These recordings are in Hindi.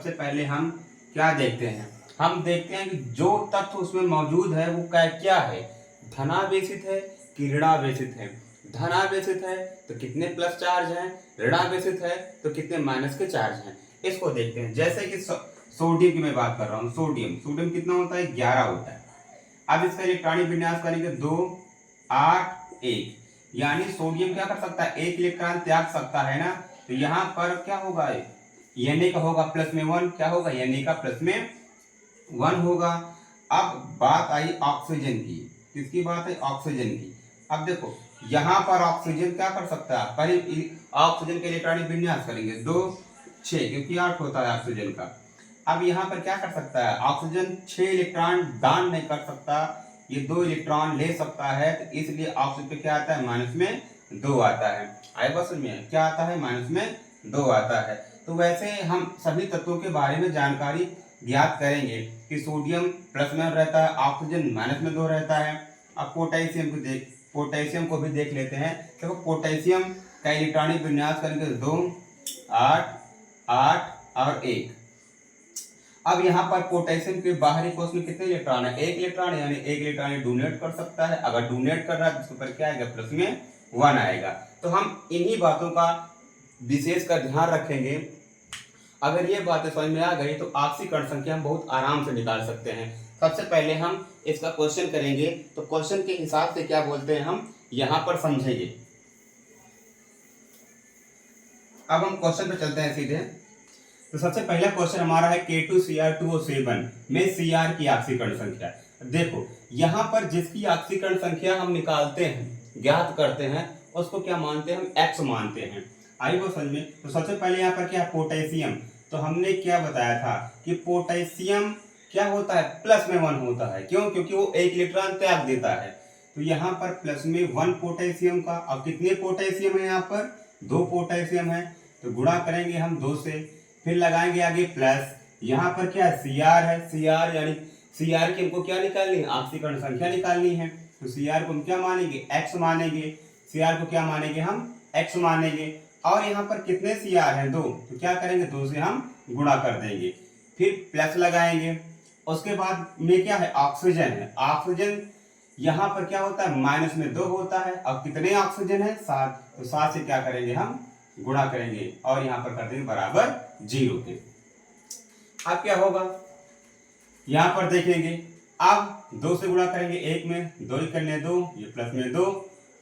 सबसे पहले हम क्या देखते हैं, हम देखते हैं कि जो तत्व उसमें मौजूद है वो क्या है, धनावेशित है कि ऋणावेशित है। धनावेशित है तो कितने प्लस चार्ज हैं, ऋणावेशित है तो कितने माइनस के चार्ज हैं, इसको देखते हैं। जैसे कि सोडियम की मैं बात कर रहा हूँ, सोडियम कितना होता है, 11 होता है। अब इसका इलेक्ट्रॉनिक विन्यास करेंगे 2 8 1, यानी सोडियम क्या कर सकता है, एक इलेक्ट्रॉन त्याग सकता है ना। तो यहाँ पर क्या होगा, Na का होगा प्लस में 1, क्या होगा, Na का प्लस में 1 होगा। अब बात आई ऑक्सीजन की, किसकी बात है, ऑक्सीजन की। अब देखो यहाँ पर ऑक्सीजन क्या कर सकता है, पहले ऑक्सीजन के इलेक्ट्रॉनिक विन्यास करेंगे 2 6, क्योंकि 8 होता है ऑक्सीजन का। अब यहाँ पर क्या कर सकता है, ऑक्सीजन 6 इलेक्ट्रॉन दान नहीं कर सकता, ये 2 इलेक्ट्रॉन ले सकता है, तो इसलिए ऑक्सीजन पे क्या आता है, माइनस में 2 आता है। आए बस में क्या आता है, माइनस में 2 आता है। तो वैसे हम सभी तत्वों के बारे में जानकारी ज्ञात करेंगे कि सोडियम प्लस में रहता है, ऑक्सीजन माइनस में 2 रहता है। अब पोटेशियम को भी देख लेते हैं। देखो पोटेशियम का इलेक्ट्रॉनिक विन्यास करेंगे 2 8 8 और 1। अब यहाँ पर पोटेशियम के बाहरी कोश में कितने इलेक्ट्रॉन है, 1 इलेक्ट्रॉन, यानी 1 इलेक्ट्रॉन डोनेट कर सकता है। अगर डोनेट कर रहा है तो उसके ऊपर क्या आएगा, प्लस में 1 आएगा। तो हम इन्हीं बातों का विशेष कर ध्यान रखेंगे। अगर ये बातें समझ में आ गई तो ऑक्सीकरण संख्या हम बहुत आराम से निकाल सकते हैं। सबसे पहले हम इसका क्वेश्चन करेंगे, तो क्वेश्चन के हिसाब से क्या बोलते हैं हम यहाँ पर समझेंगे। अब हम क्वेश्चन पे चलते हैं सीधे। तो सबसे पहला क्वेश्चन हमारा है K2Cr2O7 में Cr की ऑक्सीकरण संख्या। देखो यहाँ पर जिसकी ऑक्सीकरण संख्या हम निकालते हैं, ज्ञात करते हैं, उसको क्या मानते हैं, हम X मानते हैं। आई वो समझ में। तो सबसे पहले यहाँ पर क्या है, पोटेशियम। तो हमने क्या बताया था कि पोटेशियम क्या होता है, प्लस में 1 होता है। क्यों, क्योंकि वो 1 इलेक्ट्रॉन त्याग देता है। तो यहाँ पर प्लस में 1 पोटेशियम का, और कितने पोटेशियम है यहाँ पर, 2 पोटेशियम है। तो गुणा करेंगे हम 2 से, फिर लगाएंगे आगे प्लस। यहाँ पर क्या है, Cr है, Cr यानी Cr की हमको क्या निकालनी है, ऑक्सीकरण संख्या निकालनी है। तो Cr को हम क्या मानेंगे, X मानेंगे। Cr को क्या मानेंगे, हम X मानेंगे। और यहाँ पर कितने Cr हैं, 2। तो क्या करेंगे, 2 से हम गुणा कर देंगे, फिर प्लस लगाएंगे। उसके बाद में क्या है, ऑक्सीजन है। ऑक्सीजन यहाँ पर क्या होता है, माइनस में 2 होता है। अब कितने ऑक्सीजन है, 7। तो 7 से क्या करेंगे, हम गुणा करेंगे और यहाँ पर कर देंगे बराबर 0 के। अब क्या होगा, यहाँ पर देखेंगे, अब 2 से गुणा करेंगे, 1 में 2 ही करने 2, ये प्लस में 2,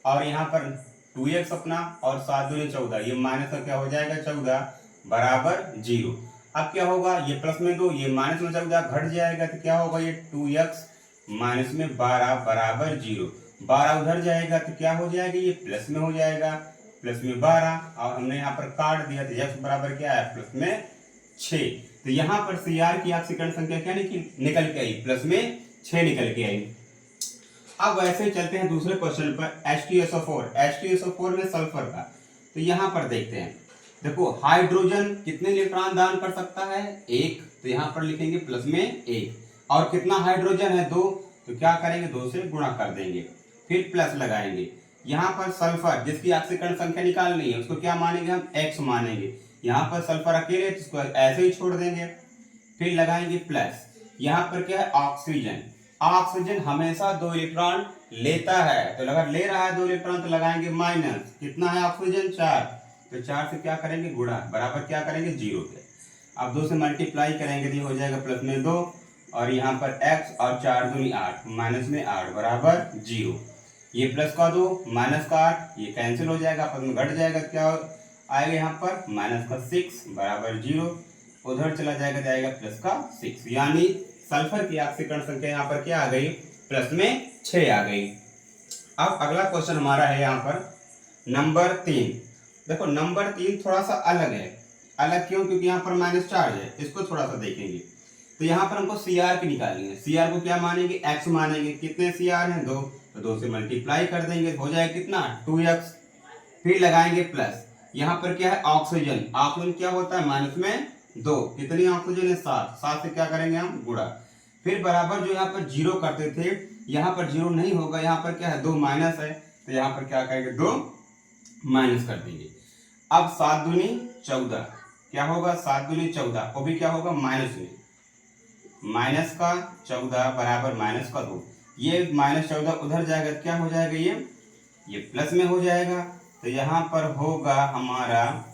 और यहाँ पर 2x अपना, और 7 दूनी 14, ये माइनस का क्या हो जाएगा, 14 बराबर 0। अब क्या होगा, ये प्लस में 2, ये माइनस में 14 घट जाएगा, तो क्या होगा, ये 2x माइनस में 12 बराबर 0। 12 उधर जाएगा तो क्या हो जाएगा, ये प्लस में हो जाएगा, प्लस में 12, और हमने यहाँ पर काट दिया तो x बराबर क्या है, प्लस में 6। तो यहाँ पर Cr की ऑक्सीकरण संख्या क्या निकल के आई, प्लस में 6 निकल के आई। अब वैसे ही चलते हैं दूसरे क्वेश्चन पर, H2SO4 में सल्फर का। तो यहाँ पर देखते हैं, देखो हाइड्रोजन कितने इलेक्ट्रॉन दान कर सकता है, 1। तो यहाँ पर लिखेंगे प्लस में 1, और कितना हाइड्रोजन है, 2। तो क्या करेंगे, 2 से गुणा कर देंगे, फिर प्लस लगाएंगे। यहाँ पर सल्फर जिसकी ऑक्सीकरण संख्या निकालनी है, उसको क्या मानेंगे, हम X मानेंगे। यहाँ पर सल्फर अकेले, इसको ऐसे ही छोड़ देंगे, फिर लगाएंगे प्लस। यहाँ पर क्या है, ऑक्सीजन। ऑक्सीजन हमेशा 2 इलेक्ट्रॉन लेता है, तो अगर ले रहा है 2 इलेक्ट्रॉन तो लगाएंगे माइनस। कितना है ऑक्सीजन, 4। तो 4 से क्या करेंगे, गुणा, बराबर क्या करेंगे, 0 के। अब 2 से मल्टीप्लाई करेंगे तो ये हो जाएगा प्लस में 2, और यहाँ पर x, और 4 दूनी 8, माइनस में 8 बराबर 0। ये प्लस का 2, माइनस का 8, ये कैंसिल हो जाएगा, आपस में घट जाएगा, क्या आएगा यहाँ पर, माइनस का 6 बराबर 0। उधर चला जाएगा प्लस का 6, यानी सल्फर की ऑक्सीकरण संख्या यहाँ पर क्या आ गई, प्लस में 6 आ गई। अब अगला क्वेश्चन हमारा है यहाँ पर नंबर 3। देखो नंबर 3 थोड़ा सा अलग है। अलग क्यों, क्योंकि यहाँ पर माइनस चार्ज है, इसको थोड़ा सा देखेंगे। तो यहाँ पर हमको Cr की निकालनी है। Cr को क्या मानेंगे, X मानेंगे। कितने Cr हैं, 2। तो 2 से मल्टीप्लाई कर देंगे, हो जाएगा कितना, 2x। फिर लगाएंगे प्लस। यहाँ पर क्या है, ऑक्सीजन। ऑक्सीजन क्या होता है, माइनस में 2। कितनी ऑक्सीजन है, 7। 7 से क्या करेंगे हम, गुणा। फिर बराबर जो यहाँ पर 0 करते थे, यहाँ पर 0 नहीं होगा, यहाँ पर क्या है, 2 माइनस है, तो यहाँ पर क्या करेंगे, 2 माइनस कर देंगे। अब 7 दूनी 14, क्या होगा 7 दूनी 14, वो भी क्या होगा माइनस में, माइनस का 14 बराबर माइनस का 2। ये माइनस 14 उधर जाएगा तो क्या हो जाएगा, ये प्लस में हो जाएगा। तो यहाँ पर होगा हमारा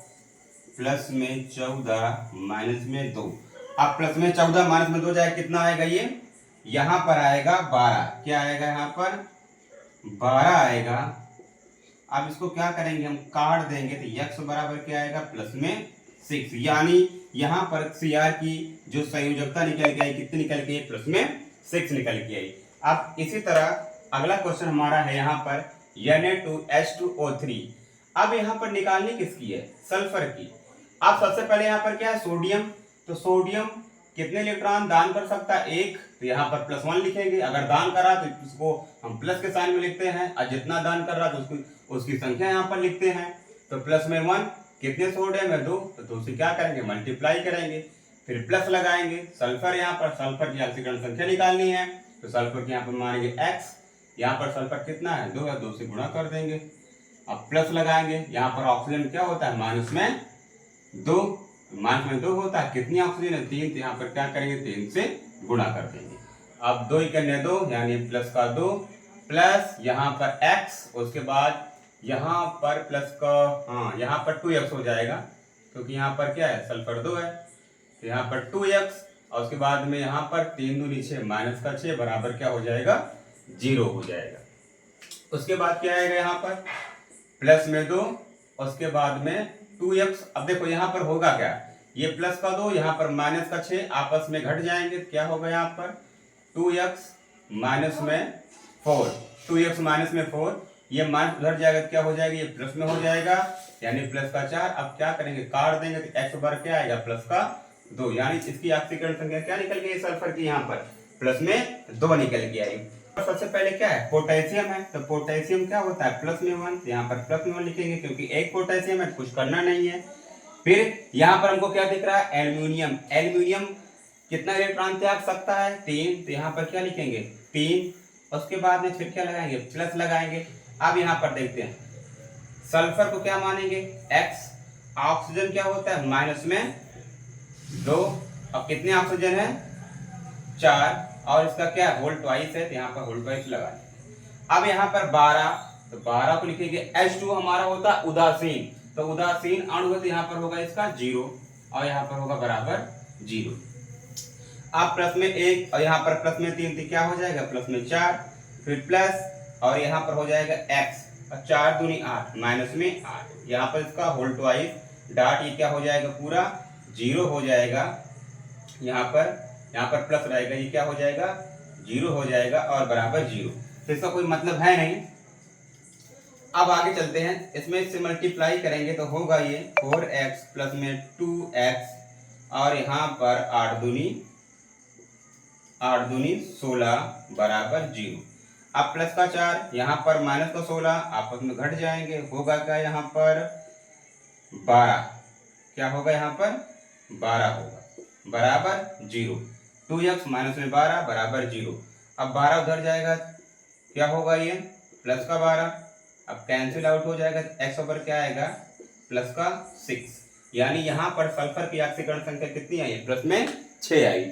प्लस में 14 माइनस में 2। अब प्लस में 14 माइनस में 2 जाएगा, कितना आएगा ये, यहाँ पर आएगा 12। क्या आएगा यहाँ पर 12 आएगा। अब इसको क्या करेंगे, हम काट देंगे तो x बराबर क्या आएगा प्लस में 6, यानी यहाँ पर CR की जो संयोजकता निकल के आई, कितनी निकल के आई, प्लस में 6 निकल के आई। अब इसी तरह अगला क्वेश्चन हमारा है यहाँ पर Na2H2O3। अब यहाँ पर निकालनी किसकी है, सल्फर की। अब सबसे पहले यहाँ पर क्या है, सोडियम। तो सोडियम कितने इलेक्ट्रॉन दान कर सकता है, 1। तो यहाँ पर +1 लिखेंगे। अगर दान कर रहा तो इसको हम प्लस के साइन में लिखते हैं, और जितना दान कर रहा तो उसकी संख्या यहाँ पर लिखते हैं। तो प्लस में 1, कितने सोडियम है 2, तो उसे क्या करेंगे मल्टीप्लाई करेंगे, फिर प्लस लगाएंगे। सल्फर यहाँ पर सल्फर की ऑक्सीकरण संख्या निकालनी है, तो सल्फर की यहाँ पर मानेंगे x। यहाँ पर सल्फर कितना है 2 है, 2 से गुणा कर देंगे। अब प्लस लगाएंगे, यहाँ पर ऑक्सीजन क्या होता है माइनस में 2, माइनस में 2 होता है, कितनी ऑक्सीजन है 3, तो यहाँ पर क्या करेंगे 3 से गुणा कर देंगे। अब 2 × 2 यानी प्लस का 2, प्लस यहाँ पर x, उसके बाद यहाँ पर प्लस का यहाँ पर 2x हो जाएगा, क्योंकि यहाँ पर क्या है सल्फर 2 है, तो यहाँ पर 2x, और उसके बाद में यहाँ पर 3 दूनी 6 माइनस का 6 बराबर क्या हो जाएगा 0 हो जाएगा। उसके बाद क्या आएगा यहाँ पर प्लस में 2, उसके बाद में 2x। अब देखो यहाँ पर होगा क्या, ये प्लस का 2 यहाँ पर माइनस का 6 आपस में घट जाएंगे, तो क्या होगा यहाँ पर 2x माइनस में 4, 2x माइनस में 4, ये माइनस उधर जाएगा तो क्या हो जाएगा, ये प्लस में हो जाएगा, यानी प्लस का 4। अब क्या करेंगे काट देंगे, तो x बार क्या आएगा प्लस का 2, यानी इसकी ऑक्सीकरण संख्या क्या निकल गई सल्फर की, यहाँ पर प्लस में 2 निकल के आई। सबसे पहले क्या है पोटेशियम है, तो पोटेशियम क्या होता है प्लस में 1, तो यहाँ पर प्लस में 1 लिखेंगे, क्योंकि एक पोटेशियम है, कुछ करना नहीं है। फिर यहाँ पर हमको क्या दिख रहा है एल्यूमिनियम। एल्यूमिनियम कितना इलेक्ट्रॉन त्याग सकता है 3, तो यहाँ पर क्या लिखेंगे 3। उसके बाद में फिर क्या लगाएंगे प्लस लगाएंगे। अब यहाँ पर देखते हैं सल्फर को क्या मानेंगे x, ऑक्सीजन क्या होता है माइनस में 2, अब कितने ऑक्सीजन है 4, और इसका क्या है होल ट्वाइस है, तो यहाँ पर होल ट्वाइस लगा दें। अब यहाँ पर 12, तो 12 को लिखेंगे H2 हमारा होता है उदासीन, तो उदासीन अणु है, तो यहाँ पर होगा इसका 0, और यहाँ पर होगा बराबर 0। अब प्लस में 1 और यहाँ पर प्लस में 3, तो क्या हो जाएगा प्लस में 4, फिर प्लस, और यहाँ पर हो जाएगा x, और 4 दूनी 8 माइनस में 8, यहाँ पर इसका होल ट्वाइस डॉट, ये क्या हो जाएगा पूरा 0 हो जाएगा। यहाँ पर प्लस रहेगा, ये क्या हो जाएगा 0 हो जाएगा, और बराबर 0। तो इसका कोई मतलब है नहीं। अब आगे चलते हैं, इसमें इससे मल्टीप्लाई करेंगे तो होगा ये 4x प्लस में 2x, और यहाँ पर 8 दूनी 16 बराबर 0। अब प्लस का 4, यहाँ पर माइनस का 16 आपस में घट जाएंगे, होगा क्या यहाँ पर 12, क्या होगा यहाँ पर 12 होगा बराबर 0। 2x माइनस में 12 बराबर 0। अब 12 उधर जाएगा, क्या होगा ये प्लस का 12, अब कैंसिल आउट हो जाएगा, x ऊपर क्या आएगा प्लस का 6, यानी यहाँ पर सल्फर की ऑक्सीकरण संख्या कितनी आई प्लस में 6 आई।